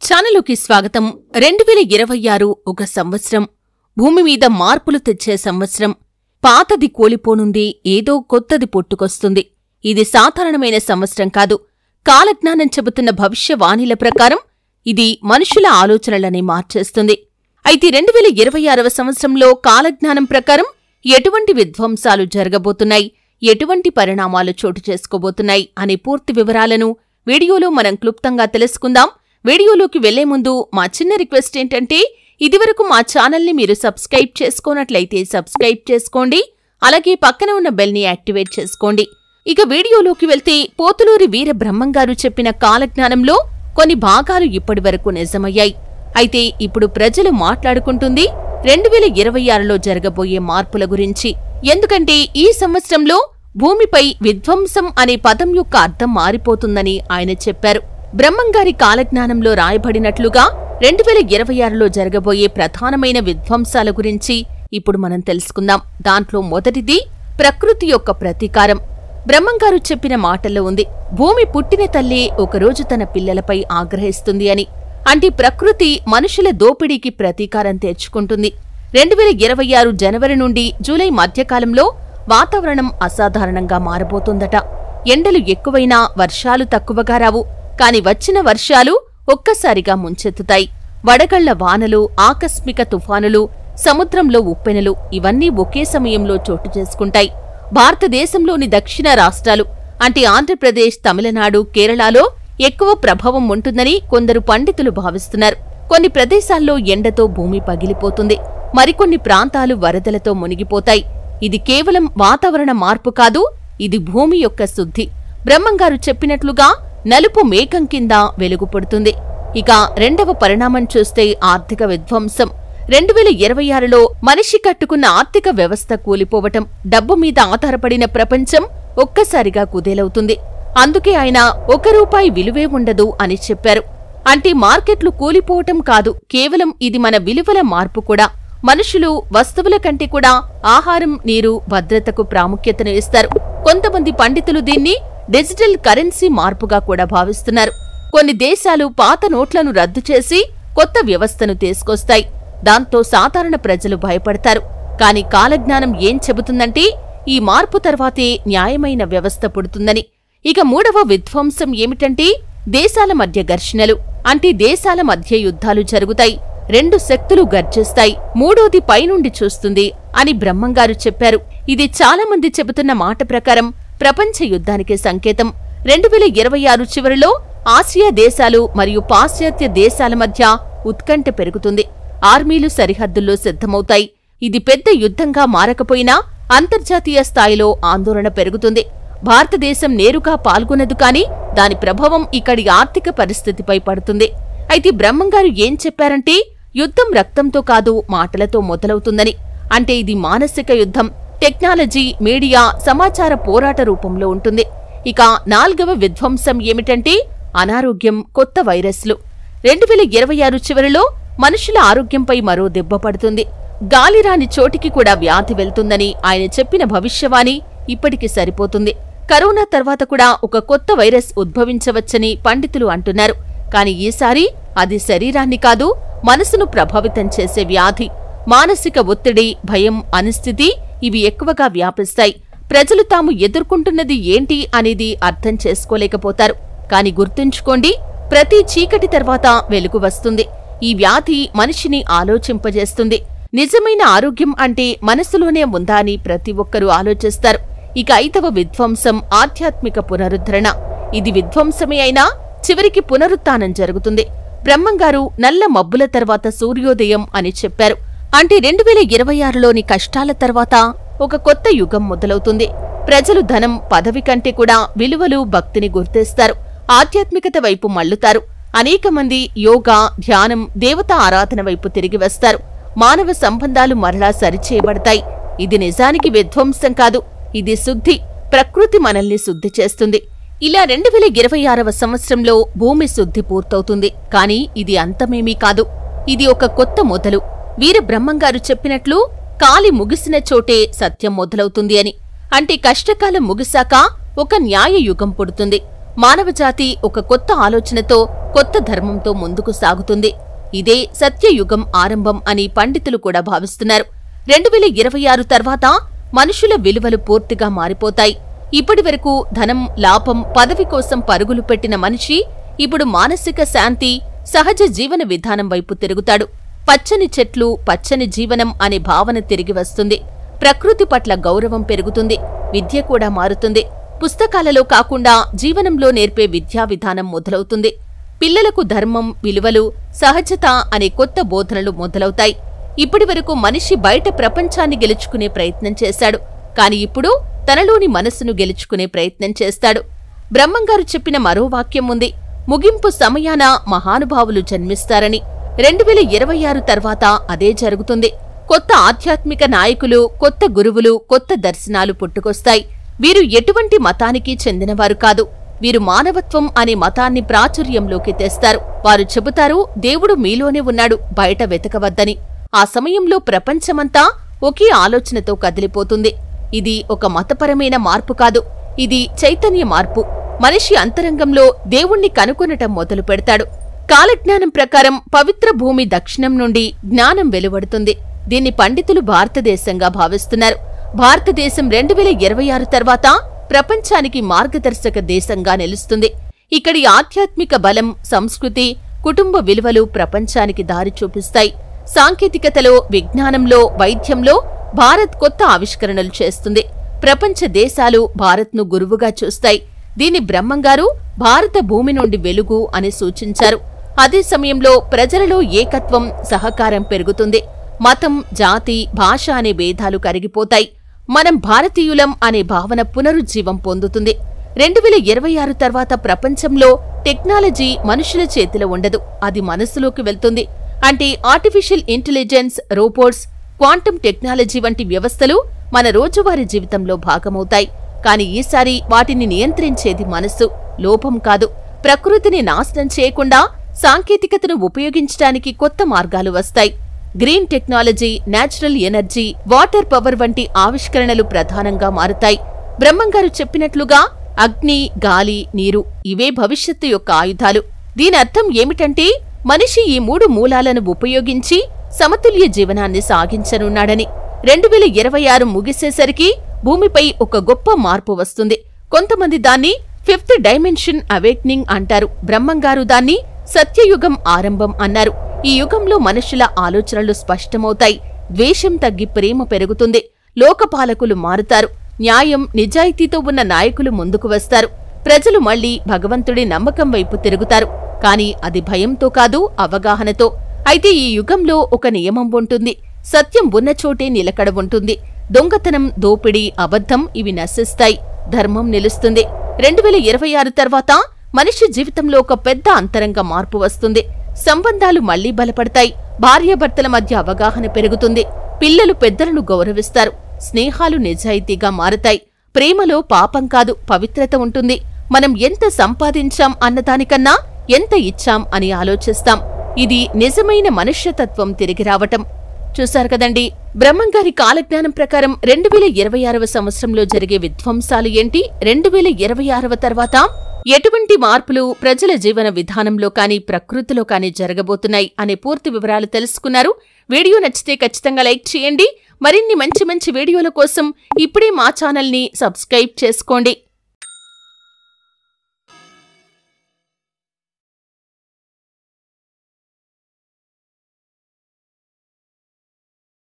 ఛానలుకి స్వాగతం. 2026 ఒక సంవత్సరం. భూమి మీద మార్పులు తెచ్చే సంవత్సరం. పాతది కోలిపోనుంది, ఏదో కొత్తది పుట్టుకొస్తుంది. ఇది సాధారణమైన సంవత్సరం కాదు. కాలజ్ఞానం చెబుతున్న భవిష్యవాణిల ప్రకారం ఇది మనుషుల ఆలోచనలని మార్చేస్తుంది. అయితే 2026వ సంవత్సరంలో కాలజ్ఞానం ప్రకారం ఎటువంటి విధ్వంసాలు జరగబోతున్నాయి, ఎటువంటి పరిణామాలు చోటు చేసుకోబోతున్నాయి అనే పూర్తి వివరాలను వీడియోలో మనం క్లుప్తంగా తెలుసుకుందాం. వీడియోలోకి వెళ్లే ముందు మా చిన్న రిక్వెస్ట్ ఏంటంటే, ఇదివరకు మా ఛానల్ని మీరు సబ్స్క్రైబ్ చేసుకోనట్లయితే సబ్స్క్రైబ్ చేసుకోండి. అలాగే పక్కన ఉన్న బెల్ని యాక్టివేట్ చేసుకోండి. ఇక వీడియోలోకి వెళ్తే, పోతులూరి వీర బ్రహ్మంగారు చెప్పిన కాలజ్ఞానంలో కొన్ని భాగాలు ఇప్పటివరకు నిజమయ్యాయి. అయితే ఇప్పుడు ప్రజలు మాట్లాడుకుంటుంది 2026లో జరగబోయే మార్పుల గురించి. ఎందుకంటే ఈ సంవత్సరంలో భూమిపై విధ్వంసం అనే పదం యొక్క అర్థం మారిపోతుందని ఆయన చెప్పారు. బ్రహ్మంగారి కాలజ్ఞానంలో రాయబడినట్లుగా 2026లో జరగబోయే ప్రధానమైన విధ్వంసాల గురించి ఇప్పుడు మనం తెలుసుకుందాం. దాంట్లో మొదటిది ప్రకృతి యొక్క ప్రతీకారం. బ్రహ్మంగారు చెప్పిన మాటల్లో ఉంది, భూమి పుట్టిన తల్లి ఒకరోజు తన పిల్లలపై ఆగ్రహిస్తుంది అని. అంటే ప్రకృతి మనుషుల దోపిడీకి ప్రతీకారం తెచ్చుకుంటుంది. 2026 జనవరి నుండి జూలై మధ్యకాలంలో వాతావరణం అసాధారణంగా మారబోతుందట. ఎండలు ఎక్కువైనా వర్షాలు తక్కువగా రావు. కాని వచ్చిన వర్షాలు ఒక్కసారిగా ముంచెత్తుతాయి. వడగళ్ల వానలు, ఆకస్మిక తుఫానులు, సముద్రంలో ఉప్పెనలు ఇవన్నీ ఒకే సమయంలో చోటు చేసుకుంటాయి. భారతదేశంలోని దక్షిణ రాష్ట్రాలు అంటే ఆంధ్రప్రదేశ్, తమిళనాడు, కేరళలో ఎక్కువ ప్రభావం ఉంటుందని కొందరు పండితులు భావిస్తున్నారు. కొన్ని ప్రదేశాల్లో ఎండతో భూమి పగిలిపోతుంది. మరికొన్ని ప్రాంతాలు వరదలతో మునిగిపోతాయి. ఇది కేవలం వాతావరణ మార్పు కాదు, ఇది భూమి యొక్క శుద్ధి. బ్రహ్మంగారు చెప్పినట్లుగా నలుపు మేఘం కింద వెలుగు పుడుతుంది. ఇక రెండవ పరిణామం చూస్తే ఆర్థిక విధ్వంసం. 2026లో మనిషి కట్టుకున్న ఆర్థిక వ్యవస్థ కూలిపోవటం, డబ్బు మీద ఆధారపడిన ప్రపంచం ఒక్కసారిగా కుదేలవుతుంది. అందుకే ఆయన ₹1 విలువే ఉండదు అని చెప్పారు. అంటే మార్కెట్లు కూలిపోవటం కాదు, కేవలం ఇది మన విలువల మార్పు కూడా. మనుషులు వస్తువుల కంటే కూడా ఆహారం, నీరు, భద్రతకు ప్రాముఖ్యతను ఇస్తారు. కొంతమంది పండితులు దీన్ని డిజిటల్ కరెన్సీ మార్పుగా కూడా భావిస్తున్నారు. కొన్ని దేశాలు పాత నోట్లను రద్దు చేసి కొత్త వ్యవస్థను తీసుకొస్తాయి. దాంతో సాధారణ ప్రజలు భయపడతారు. కాని కాలజ్ఞానం ఏం చెబుతుందంటే, ఈ మార్పు తర్వాతే న్యాయమైన వ్యవస్థ పుడుతుందని. ఇక మూడవ విధ్వంసం ఏమిటంటే, దేశాల మధ్య ఘర్షణలు. అంటే దేశాల మధ్య యుద్ధాలు జరుగుతాయి. రెండు శక్తులు గర్జిస్తాయి. మూడోది పైనుండి చూస్తుంది అని బ్రహ్మంగారు చెప్పారు. ఇది చాలా మంది చెబుతున్న మాట ప్రకారం ప్రపంచ యుద్ధానికి సంకేతం. 2026 చివరిలో ఆసియా దేశాలు మరియు పాశ్చాత్య దేశాల మధ్య ఉత్కంఠ పెరుగుతుంది. ఆర్మీలు సరిహద్దుల్లో సిద్ధమవుతాయి. ఇది పెద్ద యుద్ధంగా మారకపోయినా అంతర్జాతీయ స్థాయిలో ఆందోళన పెరుగుతుంది. భారతదేశం నేరుగా పాల్గొనదు, కాని దాని ప్రభావం ఇక్కడి ఆర్థిక పరిస్థితిపై పడుతుంది. అయితే బ్రహ్మంగారు ఏం చెప్పారంటే, యుద్ధం రక్తంతో కాదు, మాటలతో మొదలవుతుందని. అంటే ఇది మానసిక యుద్ధం. టెక్నాలజీ, మీడియా, సమాచార పోరాట రూపంలో ఉంటుంది. ఇక నాల్గవ విధ్వంసం ఏమిటంటే అనారోగ్యం, కొత్త వైరస్లు. 2026 చివరిలో మనుషుల ఆరోగ్యంపై మరో దెబ్బ పడుతుంది. గాలిరాని చోటికి కూడా వ్యాధి వెళ్తుందని ఆయన చెప్పిన భవిష్యవాణి ఇప్పటికి సరిపోతుంది. కరోనా తర్వాత కూడా ఒక కొత్త వైరస్ ఉద్భవించవచ్చని పండితులు అంటున్నారు. కాని ఈసారి అది శరీరాన్ని కాదు, మనసును ప్రభావితం చేసే వ్యాధి. మానసిక ఒత్తిడి, భయం, అనిస్థితి ఇవి ఎక్కువగా వ్యాపిస్తాయి. ప్రజలు తాము ఎదుర్కొంటున్నది ఏంటి అనేది అర్థం చేసుకోలేకపోతారు. కాని గుర్తుంచుకోండి, ప్రతి చీకటి తర్వాత వెలుగు వస్తుంది. ఈ వ్యాధి మనిషిని ఆలోచింపజేస్తుంది. నిజమైన ఆరోగ్యం అంటే మనసులోనే ఉందా అని ప్రతి ఒక్కరూ ఆలోచిస్తారు. ఇక ఐదవ విధ్వంసం ఆధ్యాత్మిక పునరుద్ధరణ. ఇది విధ్వంసమే అయినా చివరికి పునరుత్థానం జరుగుతుంది. బ్రహ్మంగారు నల్ల మబ్బుల తర్వాత సూర్యోదయం అని చెప్పారు. అంటే 2026లోని కష్టాల తర్వాత ఒక కొత్త యుగం మొదలవుతుంది. ప్రజలు ధనం, పదవి కంటే కూడా విలువలు, భక్తిని గుర్తిస్తారు. ఆధ్యాత్మికత వైపు మళ్లుతారు. అనేక మంది యోగా, ధ్యానం, దేవతా ఆరాధన వైపు తిరిగి వస్తారు. మానవ సంబంధాలు మరలా సరిచేయబడతాయి. ఇది నిజానికి విధ్వంసం కాదు, ఇది శుద్ధి. ప్రకృతి మనల్ని శుద్ధి చేస్తుంది. ఇలా 2026వ సంవత్సరంలో భూమి శుద్ధి పూర్తవుతుంది. కాని ఇది అంతమేమీ కాదు, ఇది ఒక కొత్త మొదలు. వీర బ్రహ్మంగారు చెప్పినట్లు కాలి ముగిసిన చోటే సత్యం మొదలవుతుంది అని. అంటే కష్టకాలం ముగిశాక ఒక న్యాయ యుగం పుడుతుంది. మానవజాతి ఒక కొత్త ఆలోచనతో, కొత్త ధర్మంతో ముందుకు సాగుతుంది. ఇదే సత్యయుగం ఆరంభం అని పండితులు కూడా భావిస్తున్నారు. 2026 తర్వాత మనుషుల విలువలు పూర్తిగా మారిపోతాయి. ఇప్పటివరకు ధనం, లాభం, పదవి కోసం పరుగులు పెట్టిన మనిషి ఇప్పుడు మానసిక శాంతి, సహజ జీవన విధానం వైపు తిరుగుతాడు. పచ్చని చెట్లు, పచ్చని జీవనం అనే భావన తిరిగి వస్తుంది. ప్రకృతి పట్ల గౌరవం పెరుగుతుంది. విద్య కూడా మారుతుంది. పుస్తకాలలో కాకుండా జీవనంలో నేర్పే విద్యా విధానం మొదలవుతుంది. పిల్లలకు ధర్మం, విలువలు, సహజత అనే కొత్త బోధనలు మొదలవుతాయి. ఇప్పటివరకు మనిషి బయట ప్రపంచాన్ని గెలుచుకునే ప్రయత్నం చేశాడు. కాని ఇప్పుడు తనలోని మనస్సును గెలుచుకునే ప్రయత్నం చేస్తాడు. బ్రహ్మంగారు చెప్పిన మరో వాక్యం ఉంది. ముగింపు సమయాన మహానుభావులు జన్మిస్తారని. 2026 తర్వాత అదే జరుగుతుంది. కొత్త ఆధ్యాత్మిక నాయకులు, కొత్త గురువులు, కొత్త దర్శనాలు పుట్టుకొస్తాయి. వీరు ఎటువంటి మతానికి చెందినవారు కాదు. వీరు మానవత్వం అనే మతాన్ని ప్రాచుర్యంలోకి తెస్తారు. వారు చెబుతారు, దేవుడు మీలోనే ఉన్నాడు, బయట వెతకవద్దని. ఆ సమయంలో ప్రపంచమంతా ఒకే ఆలోచనతో కదిలిపోతుంది. ఇది ఒక మతపరమైన మార్పు కాదు, ఇది చైతన్య మార్పు. మనిషి అంతరంగంలో దేవుణ్ణి కనుగొనటం మొదలు పెడతాడు. కాలజ్ఞానం ప్రకారం పవిత్ర భూమి దక్షిణం నుండి జ్ఞానం వెలువడుతుంది. దీన్ని పండితులు భారతదేశంగా భావిస్తున్నారు. భారతదేశం 2026 తర్వాత ప్రపంచానికి మార్గదర్శక దేశంగా నిలుస్తుంది. ఇక్కడి ఆధ్యాత్మిక బలం, సంస్కృతి, కుటుంబ విలువలు ప్రపంచానికి దారి చూపిస్తాయి. సాంకేతికతలో, విజ్ఞానంలో, వైద్యంలో భారత్ కొత్త ఆవిష్కరణలు చేస్తుంది. ప్రపంచ దేశాలు భారత్ను గురువుగా చూస్తాయి. దీని బ్రహ్మంగారు భారత భూమి నుండి వెలుగు అని సూచించారు. అదే సమయంలో ప్రజలలో ఏకత్వం, సహకారం పెరుగుతుంది. మతం, జాతి, భాష అనే భేదాలు కరిగిపోతాయి. మనం భారతీయులం అనే భావన పునరుజ్జీవం పొందుతుంది. 2026 తర్వాత ప్రపంచంలో టెక్నాలజీ మనుషుల చేతిలో ఉండదు, అది మనస్సులోకి వెళ్తుంది. అంటే artificial intelligence, robots, quantum technology వంటి వ్యవస్థలు మన రోజువారీ జీవితంలో భాగమవుతాయి. కాని ఈసారి వాటిని నియంత్రించేది మనస్సు, లోపం కాదు. ప్రకృతిని నాశనం చేయకుండా సాంకేతికతను ఉపయోగించడానికి కొత్త మార్గాలు వస్తాయి. Green technology, natural energy, water power వంటి ఆవిష్కరణలు ప్రధానంగా మారుతాయి. బ్రహ్మంగారు చెప్పినట్లుగా అగ్ని, గాలి, నీరు ఇవే భవిష్యత్తు యొక్క ఆయుధాలు. దీనర్థం ఏమిటంటే మనిషి ఈ 3 మూలాలను ఉపయోగించి సమతుల్య జీవనాన్ని సాగించనున్నాడని. 2026 ముగిసేసరికి భూమిపై ఒక గొప్ప మార్పు వస్తుంది. కొంతమంది దాన్ని 5th డైమెన్షన్ అవేక్నింగ్ అంటారు. బ్రహ్మంగారు దాన్ని సత్యయుగం ఆరంభం అన్నారు. ఈ యుగంలో మనుషుల ఆలోచనలు స్పష్టమవుతాయి. ద్వేషం తగ్గి ప్రేమ పెరుగుతుంది. లోకపాలకులు మారుతారు. న్యాయం, నిజాయితీతో ఉన్న నాయకులు ముందుకు వస్తారు. ప్రజలు మళ్లీ భగవంతుడి నమ్మకం వైపు తిరుగుతారు. కాని అది భయంతో కాదు, అవగాహనతో. అయితే ఈ యుగంలో ఒక నియమం ఉంటుంది. సత్యం ఉన్న చోటే నిలకడ ఉంటుంది. దొంగతనం, దోపిడీ, అబద్ధం ఇవి నశిస్తాయి. ధర్మం నిలుస్తుంది. 2026 తర్వాత మనిషి జీవితంలో ఒక పెద్ద అంతరంగ మార్పు వస్తుంది. సంబంధాలు మళ్లీ బలపడతాయి. భార్యాభర్తల మధ్య అవగాహన పెరుగుతుంది. పిల్లలు పెద్దలను గౌరవిస్తారు. స్నేహాలు నిజాయితీగా మారతాయి. ప్రేమలో పాపం కాదు, పవిత్రత ఉంటుంది. మనం ఎంత సంపాదించాం అన్నదానికన్నా ఎంత ఇచ్చాం అని ఆలోచిస్తాం. ఇది నిజమైన మనుష్యతత్వం తిరిగి రావటం. చూశారు కదండి, బ్రహ్మంగారి కాలజ్ఞానం ప్రకారం 2026వ సంవత్సరంలో జరిగే విధ్వంసాలు ఏంటి, 2026వ తర్వాత ఎటువంటి మార్పులు ప్రజల జీవన విధానంలో కానీ ప్రకృతిలో కానీ జరగబోతున్నాయి అనే పూర్తి వివరాలు తెలుసుకున్నారు. వీడియో నచ్చితే ఖచ్చితంగా లైక్ చేయండి. మరిన్ని మంచి మంచి వీడియోల కోసం ఇప్పుడే మా ఛానల్ని సబ్స్క్రైబ్ చేసుకోండి.